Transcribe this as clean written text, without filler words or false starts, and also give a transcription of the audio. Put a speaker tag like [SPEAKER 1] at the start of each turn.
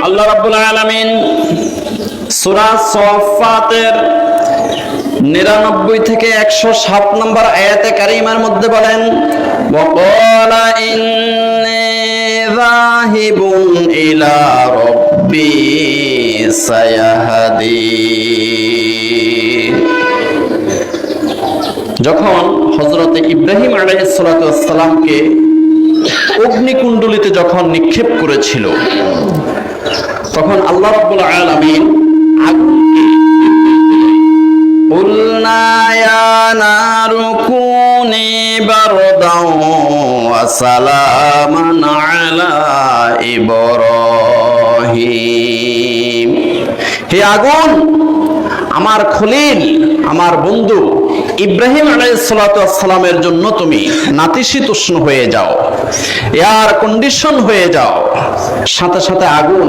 [SPEAKER 1] আল্লাহ রাব্বুল আলামিন সূরা সাফফাতের 99 থেকে 107 নম্বর আয়াতে কারিমার মধ্যে বলেন, ওয়াকালা ইন্নী যাহিবুন ইলা রাব্বি সায়াহদিন। যখন হযরত ইব্রাহিম আলাইহিস সালাতু ওয়াস সালামকে অগ্নিকুণ্ডলিতে যখন নিক্ষেপ করেছিল, তখন আল্লাহ রাব্বুল আলামিন আগুনকে কুলনা ইয়া নারু কুনি বারদাও ওয়া সালামান আলা ইব্রাহিম, হে আগুন আমার খলিল, আমার বন্ধু ইব্রাহিম আলাইহিস সালাতু ওয়াস সালামের জন্য তুমি নাতিশীতোষ্ণ হয়ে যাও, এয়ার কন্ডিশন হয়ে যাও। সাথে সাথে আগুন